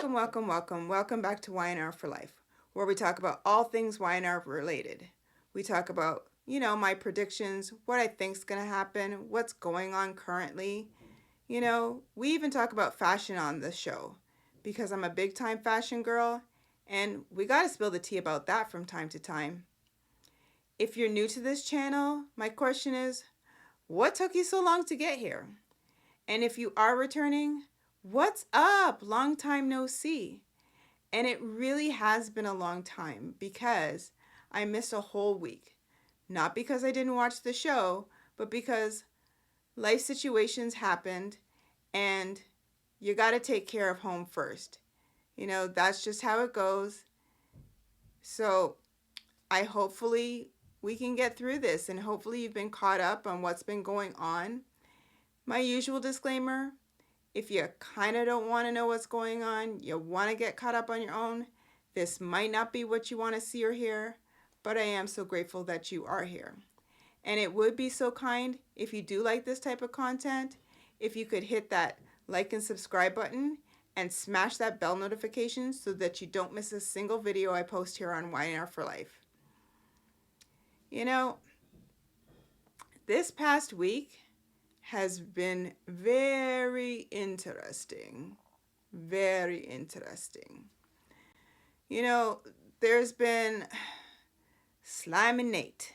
Welcome back to Y&R For Life, where we talk about all things Y&R related. We talk about, my predictions, what I think's going to happen, what's going on currently. We even talk about fashion on this show because I'm a big time fashion girl and we got to spill the tea about that from time to time. If you're new to this channel, my question is, what took you so long to get here? And if you are returning, what's up? Long time no see. And it really has been a long time because I missed a whole week. Not because I didn't watch the show, but because life situations happened and you got to take care of home first. That's just how it goes. So hopefully we can get through this and hopefully you've been caught up on what's been going on. My usual disclaimer, if you kind of don't want to know what's going on, you want to get caught up on your own, this might not be what you want to see or hear, but I am so grateful that you are here. And it would be so kind if you do like this type of content, if you could hit that like and subscribe button and smash that bell notification so that you don't miss a single video I post here on Y&R For Life. This past week has been very interesting. Very interesting. There's been Slime and Nate.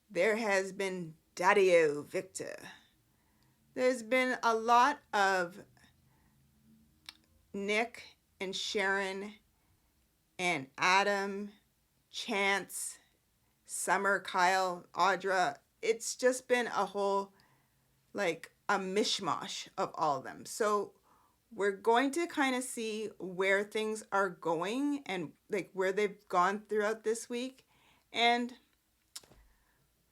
There has been Daddy-O Victor. There's been a lot of Nick and Sharon and Adam, Chance, Summer, Kyle, Audra. It's just been a whole a mishmash of all of them. So we're going to kind of see where things are going and where they've gone throughout this week. And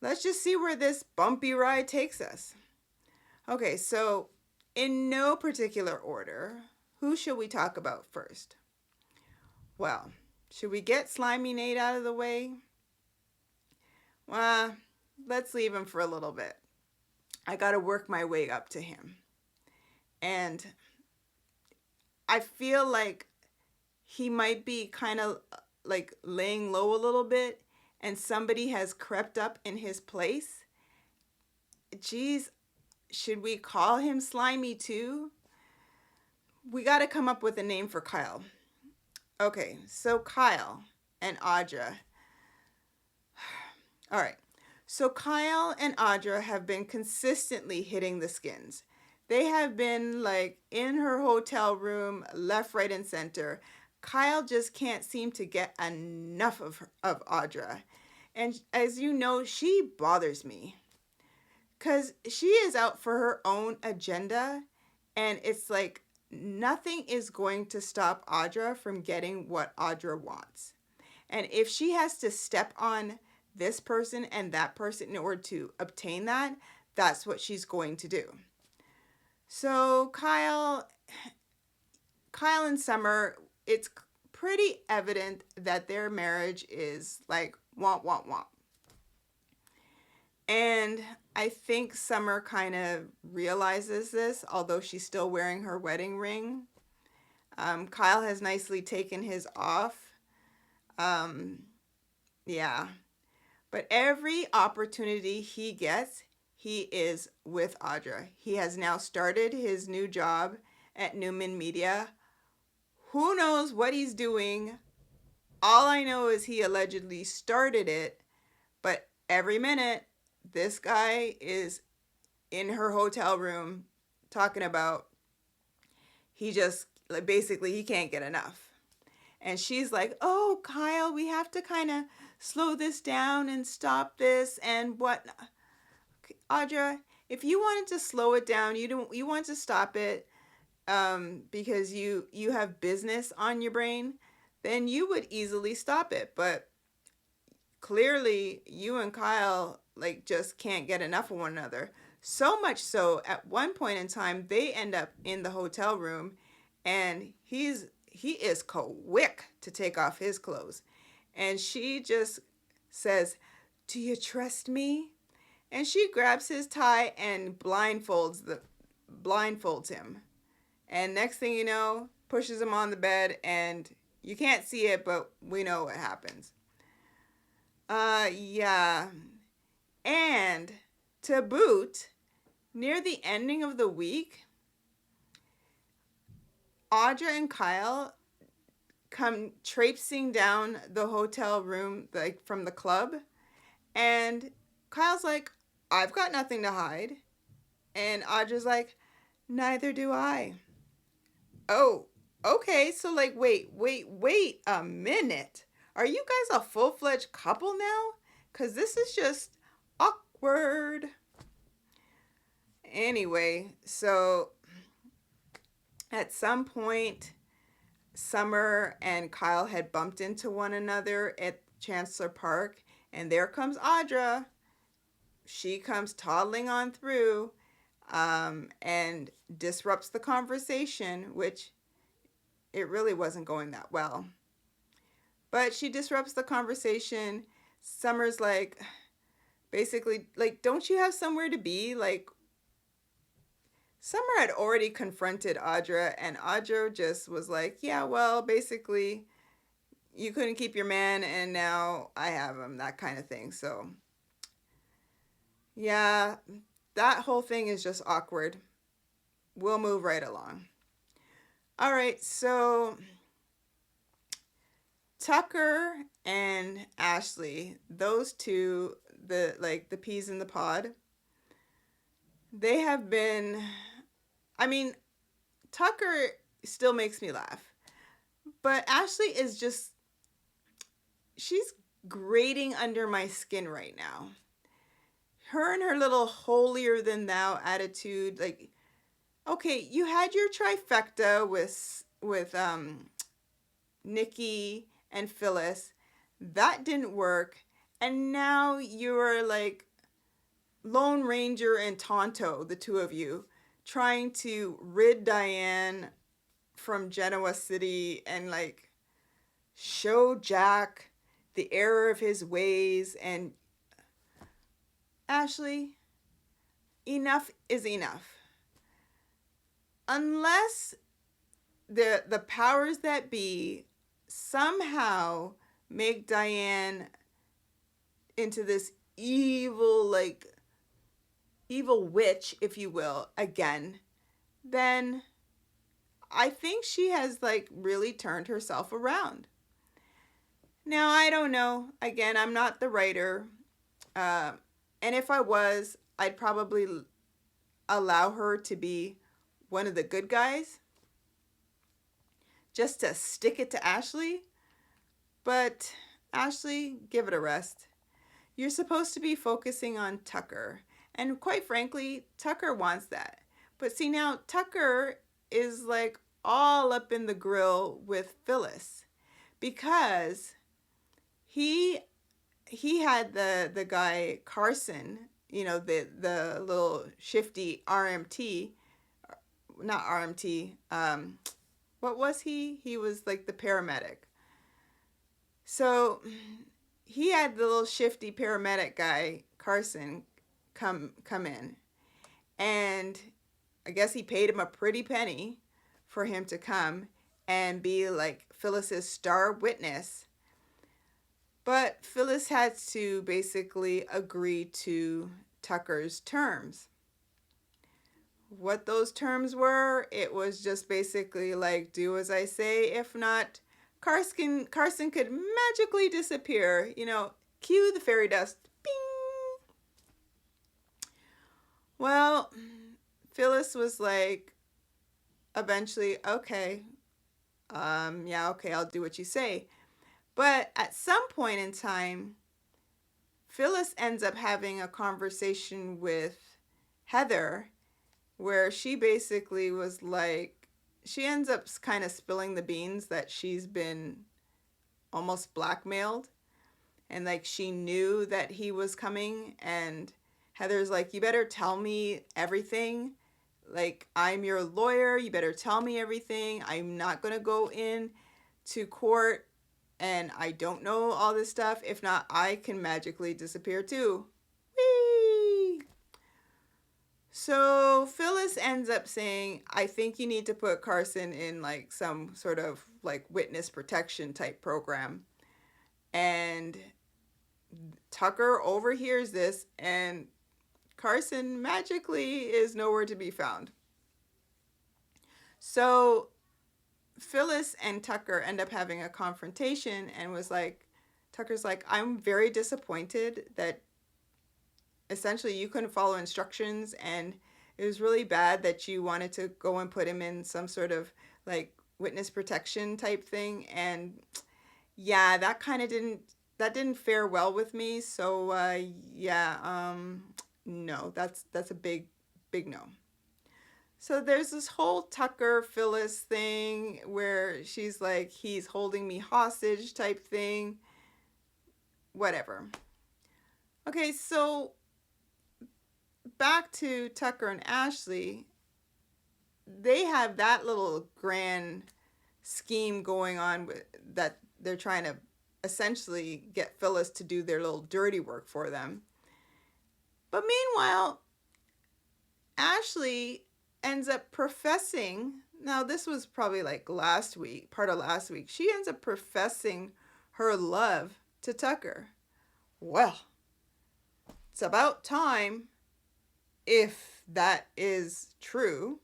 let's just see where this bumpy ride takes us. Okay, so in no particular order, who should we talk about first? Well, should we get Slimy Nate out of the way? Well, let's leave him for a little bit. I got to work my way up to him. And I feel like he might be kind of laying low a little bit and somebody has crept up in his place. Geez, should we call him Slimy too? We got to come up with a name for Kyle. Okay, so Kyle and Audra. All right. So Kyle and Audra have been consistently hitting the skins. They have been in her hotel room, left, right, and center. Kyle just can't seem to get enough of Audra. And as you know, she bothers me. Because she is out for her own agenda. And it's nothing is going to stop Audra from getting what Audra wants. And if she has to step on this person and that person in order to obtain that, that's what she's going to do. So Kyle and Summer, it's pretty evident that their marriage is womp. And I think Summer kind of realizes this, although she's still wearing her wedding ring. Kyle has nicely taken his off. Yeah. But every opportunity he gets, he is with Audra. He has now started his new job at Newman Media. Who knows what he's doing? All I know is he allegedly started it, but every minute, this guy is in her hotel room talking about he just, basically, he can't get enough. And she's like, oh, Kyle, we have to kind of slow this down and stop this and what. Audra, if you wanted to slow it down, you want to stop it because you have business on your brain, then you would easily stop it. But clearly you and Kyle just can't get enough of one another. So much so at one point in time they end up in the hotel room and he is quick to take off his clothes. And she just says, do you trust me? And she grabs his tie and blindfolds him. And next thing you know, pushes him on the bed, and you can't see it, but we know what happens. Yeah. And to boot, near the ending of the week, Audra and Kyle come traipsing down the hotel room, like from the club, and Kyle's like, I've got nothing to hide. And Audra's like, neither do I. Oh, okay, so like, wait a minute. Are you guys a full-fledged couple now? Because this is just awkward. Anyway, so at some point, Summer and Kyle had bumped into one another at Chancellor Park, and there comes Audra. She comes toddling on through, and disrupts the conversation, which it really wasn't going that well. But she disrupts the conversation. Summer's like, basically, like, don't you have somewhere to be? Like, Summer had already confronted Audra, and Audra just was like, yeah, well, basically, you couldn't keep your man, and now I have him, that kind of thing. So, yeah, that whole thing is just awkward. We'll move right along. All right, so Tucker and Ashley, those two, the peas in the pod, they have been, I mean, Tucker still makes me laugh, but Ashley is just, she's grating under my skin right now. Her and her little holier than thou attitude, like, okay, you had your trifecta with Nikki and Phyllis. That didn't work. And now you're like Lone Ranger and Tonto, the two of you, trying to rid Diane from Genoa City and like show Jack the error of his ways. And Ashley, enough is enough. Unless the powers that be somehow make Diane into this evil witch, if you will, again, then I think she has like really turned herself around. Now, I don't know. Again, I'm not the writer. And if I was, I'd probably allow her to be one of the good guys, just to stick it to Ashley. But Ashley, give it a rest. You're supposed to be focusing on Tucker. And quite frankly, Tucker wants that. But see, now Tucker is like all up in the grill with Phyllis, because he had the guy Carson, you know, the little shifty RMT, not RMT, what was he? He was like the paramedic. So he had the little shifty paramedic guy, Carson, come in. And I guess he paid him a pretty penny for him to come and be like Phyllis's star witness. But Phyllis had to basically agree to Tucker's terms. What those terms were, it was just basically like, do as I say. If not, Carson could magically disappear. You know, cue the fairy dust. Bing! Well, Phyllis was like, eventually, okay, yeah, okay, I'll do what you say. But at some point in time, Phyllis ends up having a conversation with Heather, where she basically was like, she ends up kind of spilling the beans that she's been almost blackmailed, and like she knew that he was coming, and Heather's like, you better tell me everything, like, I'm your lawyer, you better tell me everything. I'm not gonna go in to court and I don't know all this stuff. If not, I can magically disappear too. Whee! So Phyllis ends up saying, I think you need to put Carson in like some sort of like witness protection type program. And Tucker overhears this, and Carson magically is nowhere to be found. So Phyllis and Tucker end up having a confrontation, and Tucker's like, I'm very disappointed that essentially you couldn't follow instructions, and it was really bad that you wanted to go and put him in some sort of like witness protection type thing. And yeah, that didn't fare well with me. So no, that's a big no. So there's this whole Tucker Phyllis thing where she's like, he's holding me hostage type thing. Whatever. Okay, so back to Tucker and Ashley. They have that little grand scheme going on that they're trying to essentially get Phyllis to do their little dirty work for them. But meanwhile, Ashley ends up professing, now this was probably like part of last week, she ends up professing her love to Tucker. Well, it's about time, if that is true.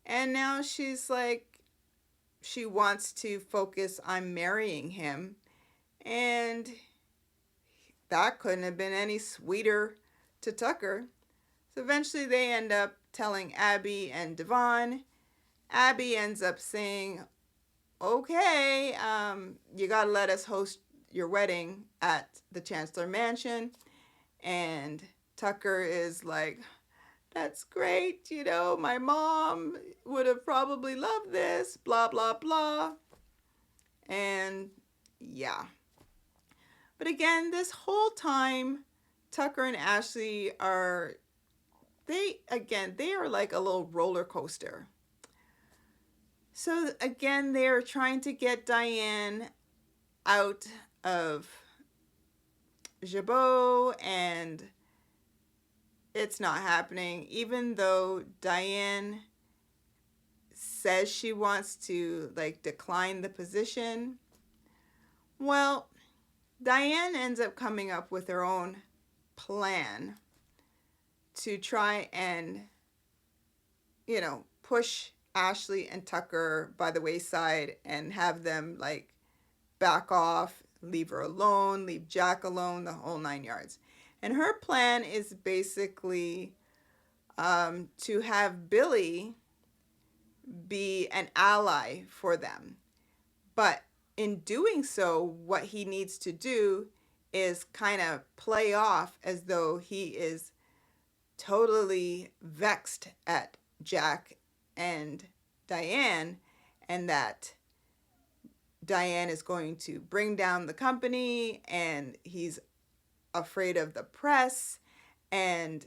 And now she's like, she wants to focus on marrying him. And that couldn't have been any sweeter to Tucker. So eventually they end up telling Abby and Devon. Abby ends up saying, okay, you gotta let us host your wedding at the Chancellor Mansion. And Tucker is like, that's great, my mom would have probably loved this, blah, blah, blah. And yeah. But again, this whole time, Tucker and Ashley they are like a little roller coaster. So again, they are trying to get Diane out of Jabot, and it's not happening, even though Diane says she wants to like decline the position. Well, Diane ends up coming up with her own plan to try and, push Ashley and Tucker by the wayside and have them like back off, leave her alone, leave Jack alone, the whole 9 yards. And her plan is basically to have Billy be an ally for them. But in doing so, what he needs to do is kind of play off as though he is totally vexed at Jack and Diane, and that Diane is going to bring down the company, and he's afraid of the press, and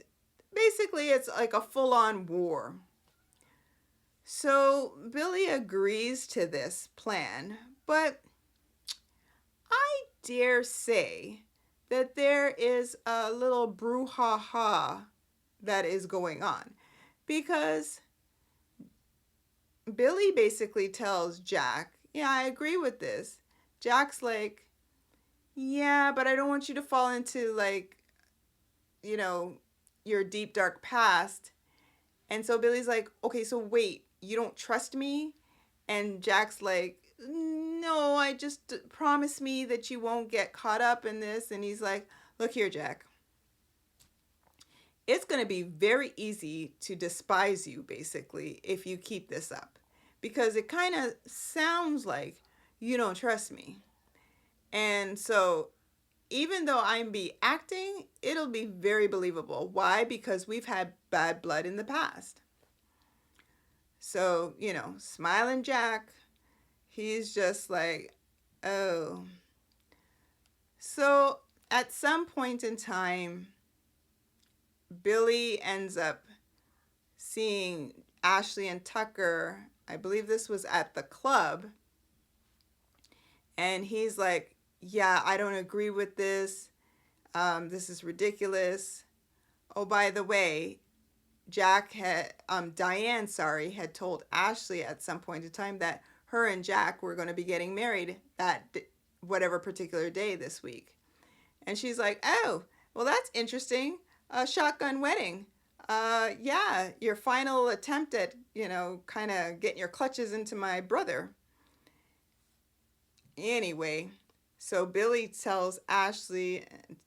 basically it's like a full-on war. So Billy agrees to this plan, but I dare say that there is a little brouhaha that is going on, because Billy basically tells Jack, yeah, I agree with this. Jack's like, yeah, but I don't want you to fall into like, your deep dark past. And so Billy's like, okay, so wait, you don't trust me? And Jack's like, no, I just promise me that you won't get caught up in this. And he's like, look here, Jack. It's going to be very easy to despise you, basically, if you keep this up. Because it kind of sounds like you don't trust me. And so even though I'm be acting, it'll be very believable. Why? Because we've had bad blood in the past. So, Smiling Jack, he's just like, oh. So at some point in time, Billy ends up seeing Ashley and Tucker. I believe this was at the club. And he's like, yeah, I don't agree with this. This is ridiculous. Oh, by the way, Diane, sorry, had told Ashley at some point in time that her and Jack were going to be getting married that whatever particular day this week. And she's like, oh, well, that's interesting. A shotgun wedding. Yeah, your final attempt at, kind of getting your clutches into my brother. Anyway, so Billy tells Ashley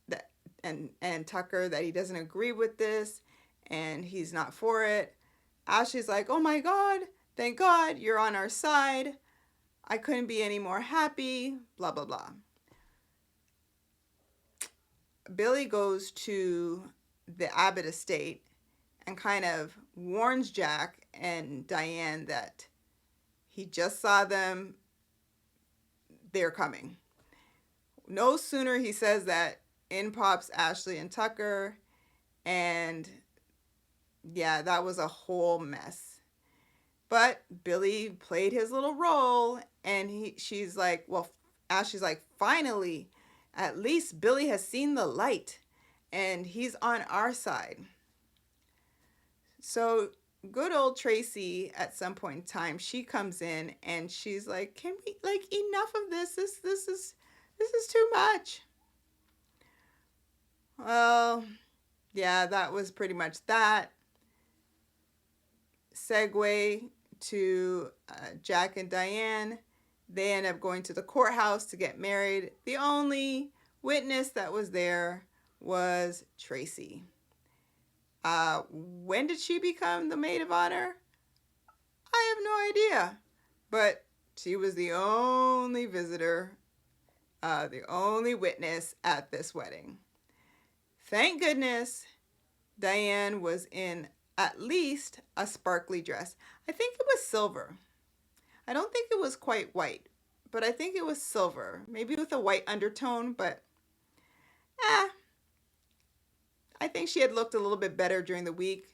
that and Tucker that he doesn't agree with this and he's not for it. Ashley's like, "Oh my God, thank God you're on our side. I couldn't be any more happy." Blah blah blah. Billy goes to the Abbott estate and kind of warns Jack and Diane that he just saw them. They're coming. No sooner he says that, in pops Ashley and Tucker, and yeah, that was a whole mess. But Billy played his little role, and she's like, well, Ashley's like, finally, at least Billy has seen the light, and he's on our side. So good old Tracy, at some point in time, she comes in and she's like, can we, like, enough of this? This is too much. Well, yeah, that was pretty much that. Segue to Jack and Diane. They end up going to the courthouse to get married. The only witness that was there was Tracy. When did she become the maid of honor? I have no idea. But she was the only visitor, the only witness at this wedding. Thank goodness Diane was in at least a sparkly dress. I think it was silver. I don't think it was quite white, but I think it was silver. Maybe with a white undertone, but I think she had looked a little bit better during the week.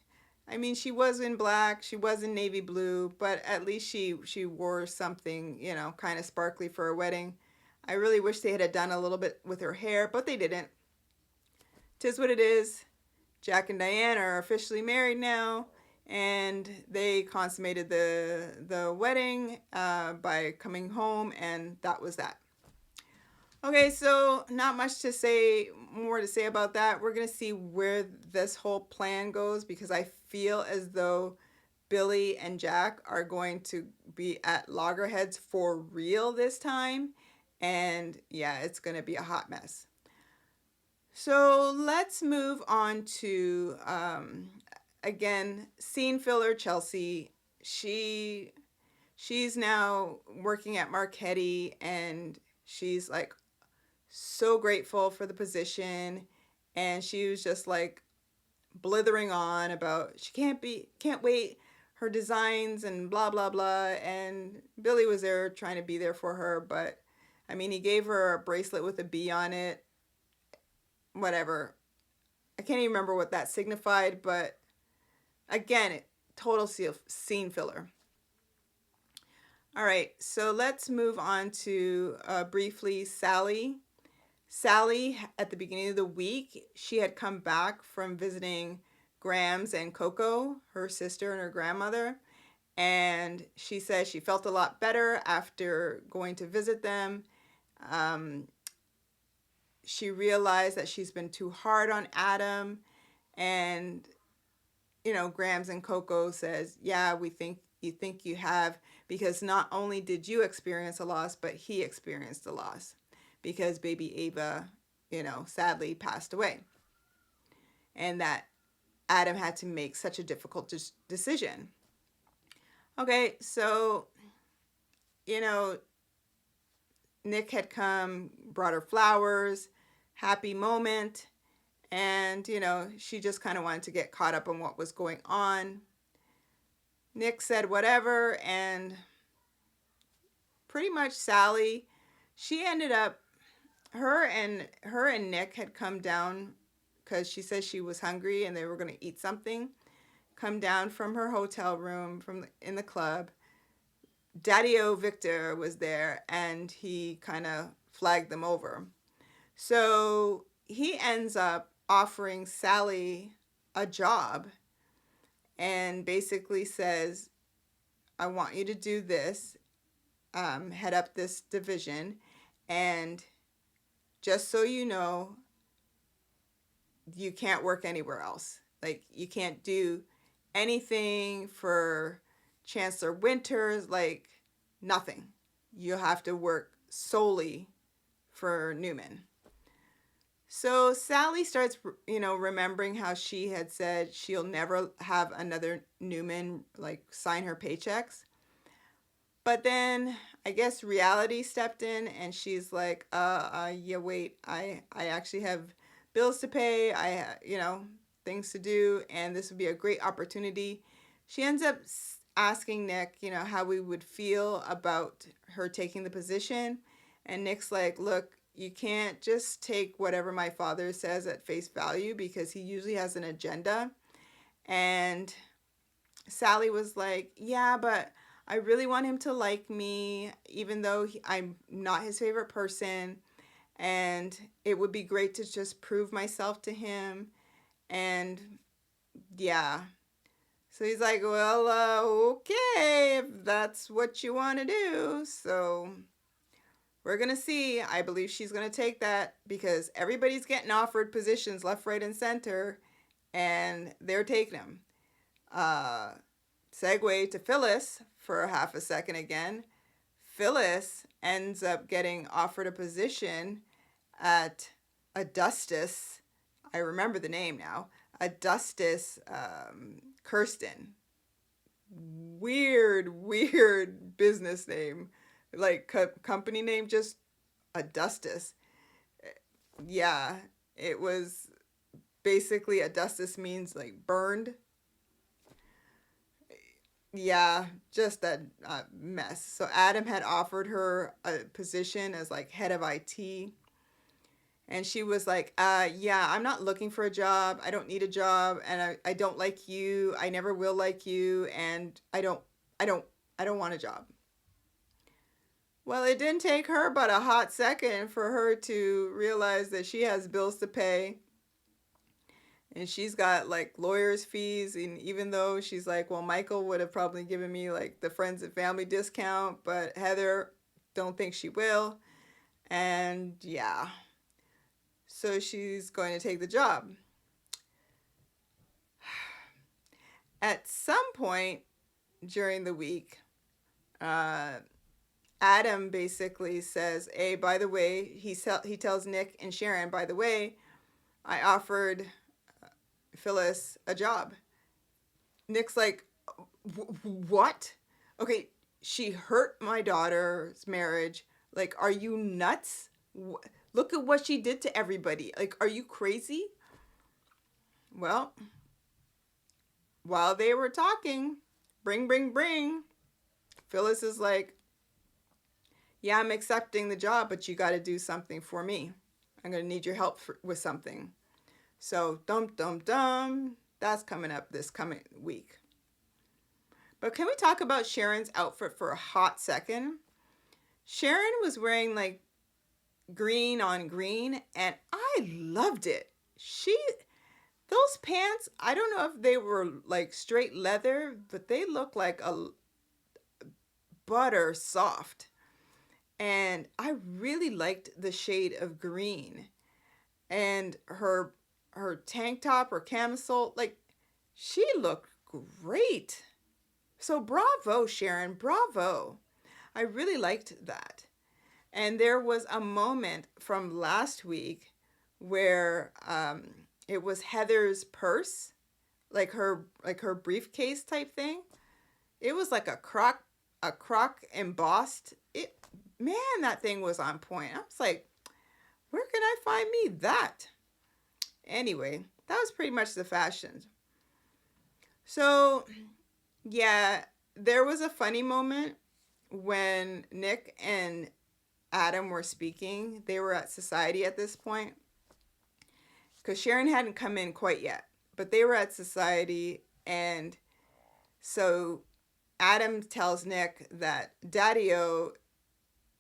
I mean, she was in black, she was in navy blue, but at least she wore something, kind of sparkly for a wedding. I really wish they had done a little bit with her hair, but they didn't. 'Tis what it is. Jack and Diane are officially married now, and they consummated the wedding by coming home, and that was that. Okay, so not much more to say about that. We're going to see where this whole plan goes, because I feel as though Billy and Jack are going to be at loggerheads for real this time. And yeah, it's going to be a hot mess. So let's move on to, again, scene filler Chelsea. She's now working at Marquetti, and she's like so grateful for the position, and she was just like blithering on about she can't wait her designs and blah blah blah. And Billy was there trying to be there for her, but I mean, he gave her a bracelet with a bee on it. Whatever, I can't even remember what that signified, but again, total scene filler. All right, so let's move on to briefly Sally. Sally, at the beginning of the week, she had come back from visiting Grams and Coco, her sister and her grandmother, and she said she felt a lot better after going to visit them. She realized that she's been too hard on Adam, and Grams and Coco says, yeah, we think you have, because not only did you experience a loss, but he experienced a loss, because baby Ava, sadly passed away. And that Adam had to make such a difficult decision. Okay, so, Nick had come, brought her flowers, happy moment, and, she just kind of wanted to get caught up on what was going on. Nick said whatever, and pretty much Sally, she ended up, her and Nick had come down because she said she was hungry and they were going to eat something. Come down from her hotel room in the club. Daddy-O Victor was there, and he kind of flagged them over. So he ends up offering Sally a job and basically says, I want you to do this, head up this division, and just so you know, you can't work anywhere else. Like, you can't do anything for Chancellor Winters, like, nothing. You have to work solely for Newman. So Sally starts, remembering how she had said she'll never have another Newman, like, sign her paychecks. But then I guess reality stepped in and she's like, yeah, wait, I actually have bills to pay. Things to do, and this would be a great opportunity. She ends up asking Nick, how we would feel about her taking the position. And Nick's like, look, you can't just take whatever my father says at face value because he usually has an agenda. And Sally was like, yeah, but I really want him to like me, even though I'm not his favorite person. And it would be great to just prove myself to him. And yeah. So he's like, well, okay, if that's what you want to do. So we're going to see. I believe she's going to take that because everybody's getting offered positions left, right, and center. And they're taking them. Segue to Phyllis for half a second again. Phyllis ends up getting offered a position at Augustus. I remember the name now. Augustus Kirsten. Weird business name. Like company name, just Augustus. Yeah, it was basically Augustus means like burned. Yeah, just a mess. So Adam had offered her a position as like head of IT. And she was like, yeah, I'm not looking for a job. I don't need a job. And I don't like you. I never will like you. And I don't want a job. Well, it didn't take her but a hot second for her to realize that she has bills to pay. And she's got like lawyer's fees. And even though she's like, well, Michael would have probably given me like the friends and family discount, but Heather don't think she will. And yeah. So she's going to take the job. At some point during the week, Adam basically says, hey, by the way, he tells Nick and Sharon, by the way, I offered Phyllis a job. Nick's like, what? Okay, she hurt my daughter's marriage. Like, are you nuts? Look at what she did to everybody. Like, are you crazy? Well, while they were talking, bring, Phyllis is like, yeah, I'm accepting the job, but you got to do something for me. I'm going to need your help with something. So, dum. That's coming up this coming week. But can we talk about Sharon's outfit for a hot second? Sharon was wearing like green on green, and I loved it. Those pants, I don't know if they were like straight leather, but they look like a butter soft. And I really liked the shade of green. And her tank top or camisole, like, she looked great. So bravo, Sharon, bravo. I really liked that. And there was a moment from last week where it was Heather's purse, like her briefcase type thing. It was like a croc embossed. Man, that thing was on point. I was like, where can I find me that? Anyway, that was pretty much the fashion. So, yeah, there was a funny moment when Nick and Adam were speaking. They were at society at this point because Sharon hadn't come in quite yet, but they were at society. And so Adam tells Nick that Daddy-O,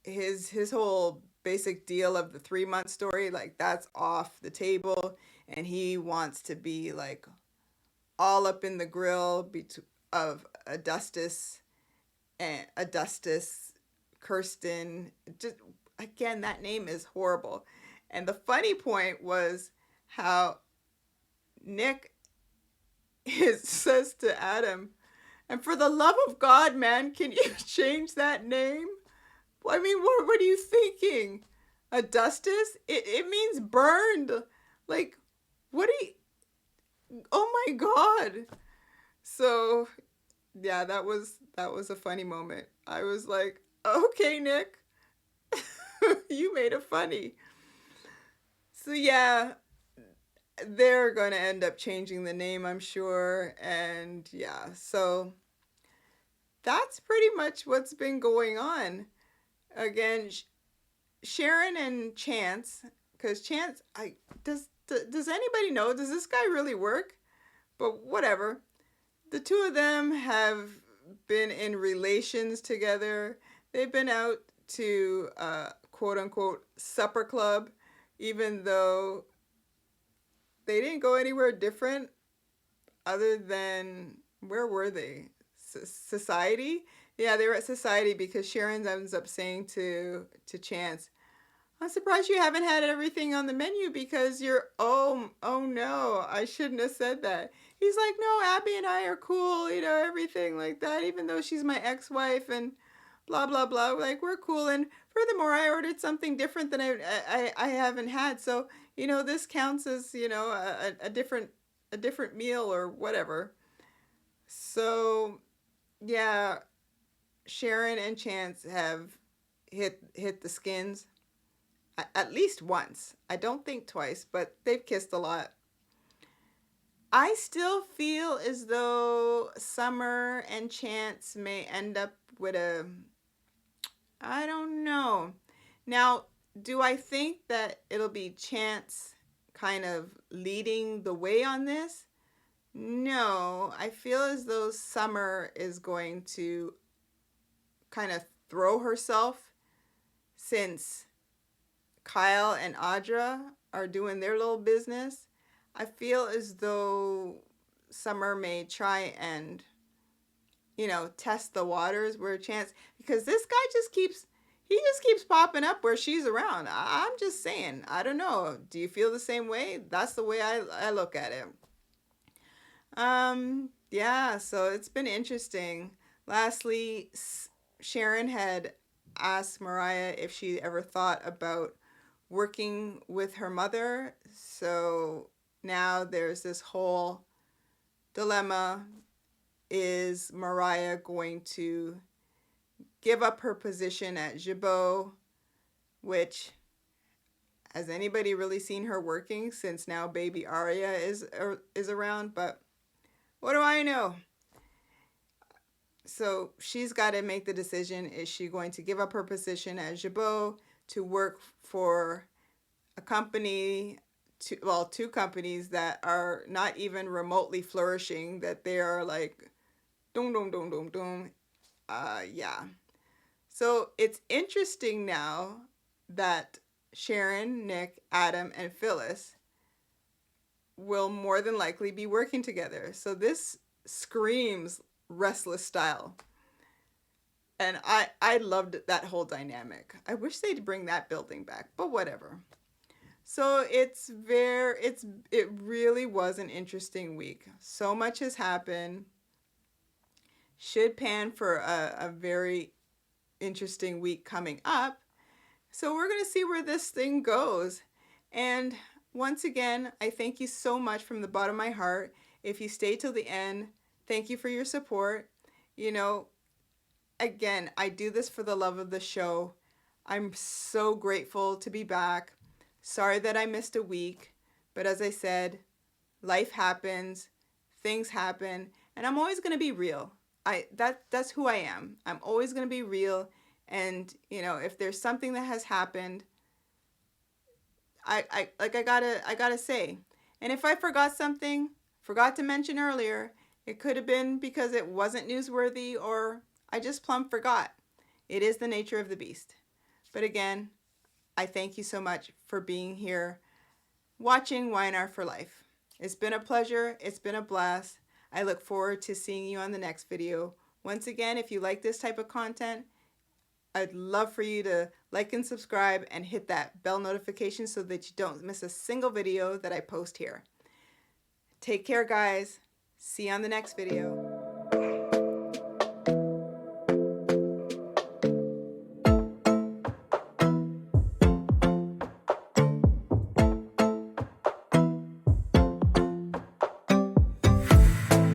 his whole basic deal of the 3-month story, like, that's off the table, and he wants to be like all up in the grill of Augustus, Kirsten. Just again, that name is horrible. And the funny point was how Nick says to Adam, and for the love of God, man, can you change that name? I mean, what are you thinking? Augustus? It means burned. Like, what are you... Oh my God. So, yeah, that was a funny moment. I was like, okay, Nick, you made it funny. So, yeah, they're going to end up changing the name, I'm sure. And yeah, so that's pretty much what's been going on. Again, Sharon and Chance, because Chance, does anybody know, does this guy really work? But whatever. The two of them have been in relations together. They've been out to quote unquote supper club, even though they didn't go anywhere different other than, where were they? Society? Yeah, they were at Society, because Sharon ends up saying to Chance, I'm surprised you haven't had everything on the menu, because you're, oh no, I shouldn't have said that. He's like, no, Abby and I are cool, everything like that, even though she's my ex-wife and blah, blah, blah. Like, we're cool. And furthermore, I ordered something different than I haven't had. So, this counts as, a different meal or whatever. So, yeah, Sharon and Chance have hit the skins at least once. I don't think twice, but they've kissed a lot. I still feel as though Summer and Chance may end up with I don't know. Now, do I think that it'll be Chance kind of leading the way on this? No, I feel as though Summer is going to kind of throw herself, since Kyle and Audra are doing their little business. I feel as though Summer may try and, test the waters where Chance, because this guy just keeps popping up where she's around. I'm just saying, I don't know. Do you feel the same way? That's the way I look at it. Yeah, so it's been interesting. Lastly, Sharon had asked Mariah if she ever thought about working with her mother. So now there's this whole dilemma. Is Mariah going to give up her position at Jabot, which, has anybody really seen her working since now baby Aria is around? But what do I know? So she's got to make the decision. Is she going to give up her position at Jabot to work for a company, two companies that are not even remotely flourishing, that they are like, dum dum dum dum dum. Yeah. So it's interesting now that Sharon, Nick, Adam, and Phyllis will more than likely be working together. So this screams Restless Style. And I loved that whole dynamic. I wish they'd bring that building back, but whatever. So it really was an interesting week. So much has happened. Should pan for a very interesting week coming up. So we're going to see where this thing goes. And once again, I thank you so much from the bottom of my heart. If you stay till the end, thank you for your support. Again, I do this for the love of the show. I'm so grateful to be back. Sorry that I missed a week, but as I said, life happens, things happen, and I'm always going to be real. That's who I am. I'm always going to be real, and if there's something that has happened, I gotta say. And if I forgot to mention earlier, it could have been because it wasn't newsworthy, or I just plumb forgot. It is the nature of the beast. But again, I thank you so much for being here, watching Y&R For Life. It's been a pleasure. It's been a blast. I look forward to seeing you on the next video. Once again, if you like this type of content, I'd love for you to like and subscribe and hit that bell notification so that you don't miss a single video that I post here. Take care, guys. See you on the next video.